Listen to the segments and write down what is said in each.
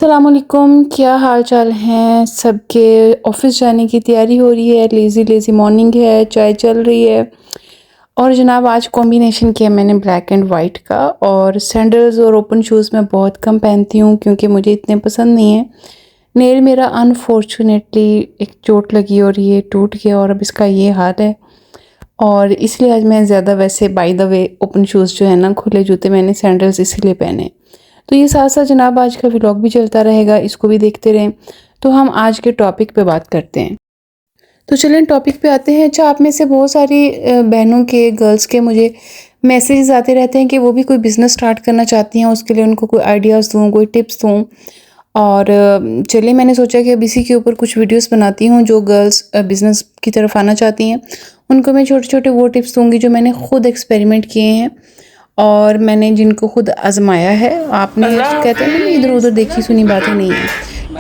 अस्सलामुअलैकुम, क्या हाल चाल हैं सबके। ऑफिस जाने की तैयारी हो रही है, लेज़ी लेज़ी मॉर्निंग है, चाय चल रही है। और जनाब आज कॉम्बिनेशन किया मैंने ब्लैक एंड वाइट का। और सैंडल्स और ओपन शूज़ मैं बहुत कम पहनती हूँ क्योंकि मुझे इतने पसंद नहीं है। नेल मेरा अनफॉर्चुनेटली एक चोट लगी और ये टूट गया और अब इसका ये हाल है। और इसलिए आज मैं ज़्यादा वैसे by the way open shoes जो है ना, खुले जूते, मैंने सैंडल्स इसीलिए पहने। तो ये साथ साथ जनाब आज का व्लॉग भी चलता रहेगा, इसको भी देखते रहें। तो हम आज के टॉपिक पे बात करते हैं। तो चलें टॉपिक पे आते हैं। अच्छा, आप में से बहुत सारी बहनों के, गर्ल्स के मुझे मैसेजेस आते रहते हैं कि वो भी कोई बिज़नेस स्टार्ट करना चाहती हैं, उसके लिए उनको कोई आइडियाज़ दूँ, कोई टिप्स दूँ। और चलिए मैंने सोचा कि अब इसी के ऊपर कुछ वीडियोस बनाती हूँ। जो गर्ल्स बिज़नेस की तरफ आना चाहती हैं उनको मैं छोटे छोटे वो टिप्स दूँगी जो मैंने खुद एक्सपेरिमेंट किए हैं और मैंने जिनको खुद आजमाया है। आपने कहते हैं ना, इधर उधर देखी सुनी बातें नहीं है,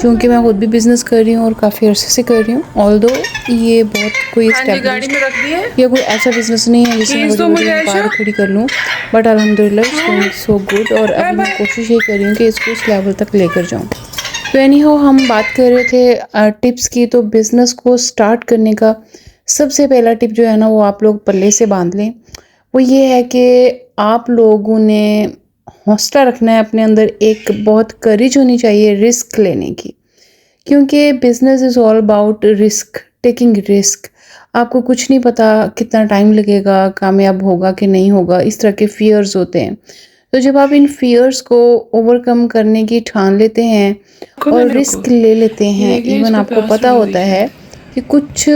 क्योंकि मैं खुद भी बिज़नेस कर रही हूँ और काफ़ी अरसे से कर रही हूँ। ऑल्दो ये बहुत कोई एस्टेब्लिश्ड या कोई ऐसा बिज़नेस नहीं है जिसमें बड़ी बाहर खड़ी कर लूँ, बट अल्हम्दुलिल्लाह सो गुड। और अभी मैं कोशिश ये कर रही हूँ कि इसको इस लेवल तक लेकर जाऊँ। तो एनी हाउ, हम बात कर रहे थे टिप्स की। तो बिज़नेस को स्टार्ट करने का सबसे पहला टिप जो है ना, वो आप लोग पल्ले से बांध लें। वो ये है कि आप लोगों ने हौसला रखना है अपने अंदर, एक बहुत करेज होनी चाहिए रिस्क लेने की, क्योंकि business is all about risk, taking risk. आपको कुछ नहीं पता कितना टाइम लगेगा, कामयाब होगा कि नहीं होगा, इस तरह के फियर्स होते हैं। तो जब आप इन फियर्स को ओवरकम करने की ठान लेते हैं और रिस्क ले लेते हैं, इवन आपको पता होता है कि कुछ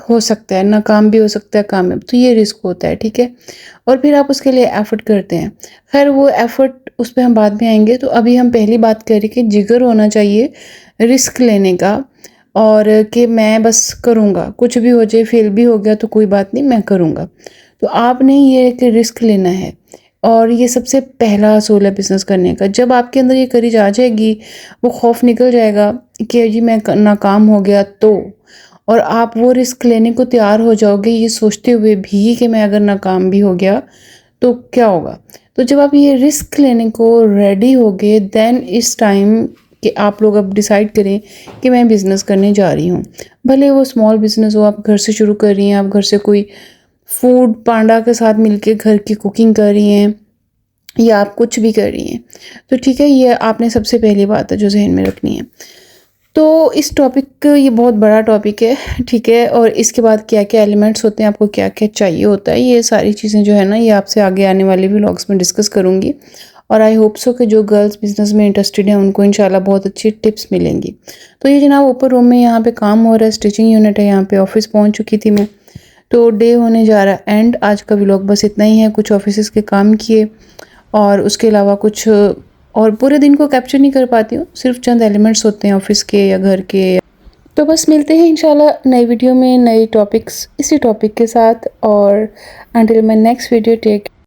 हो सकता है, नाकाम भी हो सकता है, कामयाब, तो ये रिस्क होता है, ठीक है। और फिर आप उसके लिए एफ़र्ट करते हैं। खैर वो एफ़र्ट उस पे हम बाद में आएंगे। तो अभी हम पहली बात करें कि जिगर होना चाहिए रिस्क लेने का, और कि मैं बस करूँगा, कुछ भी हो जाए, फेल भी हो गया तो कोई बात नहीं, मैं करूँगा। तो आपने ये कि रिस्क लेना है, और ये सबसे पहला असूल है बिज़नेस करने का। जब आपके अंदर ये करेज आ जाएगी, वो खौफ निकल जाएगा कि जी मैं नाकाम हो गया तो, और आप वो रिस्क लेने को तैयार हो जाओगे ये सोचते हुए भी कि मैं अगर नाकाम भी हो गया तो क्या होगा। तो जब आप ये रिस्क लेने को रेडी हो गए, देन इस टाइम कि आप लोग अब डिसाइड करें कि मैं बिज़नेस करने जा रही हूँ। भले वो स्मॉल बिज़नेस हो, आप घर से शुरू कर रही हैं, आप घर से कोई फूड पांडा के साथ मिलके घर की कुकिंग कर रही हैं, या आप कुछ भी कर रही हैं, तो ठीक है, ये आपने सबसे पहली बात है जो जहन में रखनी है। तो इस टॉपिक, ये बहुत बड़ा टॉपिक है, ठीक है। और इसके बाद क्या क्या एलिमेंट्स होते हैं, आपको क्या क्या चाहिए होता है, ये सारी चीज़ें जो है ना, ये आपसे आगे आने वाले व्लॉग्स में डिस्कस करूँगी। और आई होप सो कि जो गर्ल्स बिज़नेस में इंटरेस्टेड हैं उनको इंशाल्लाह बहुत अच्छी टिप्स मिलेंगी। तो ये जनाब ऊपर रूम में यहाँ पे काम हो रहा है, स्टिचिंग यूनिट है यहाँ पे। ऑफिस पहुँच चुकी थी मैं, तो डे होने जा रहा है एंड। आज का व्लॉग बस इतना ही है। कुछ ऑफिस के काम किए और उसके अलावा कुछ, और पूरे दिन को कैप्चर नहीं कर पाती हूँ, सिर्फ चंद एलिमेंट्स होते हैं ऑफिस के या घर के। तो बस मिलते हैं इंशाल्लाह नई वीडियो में, नए टॉपिक्स, इसी टॉपिक के साथ। और until my next video, take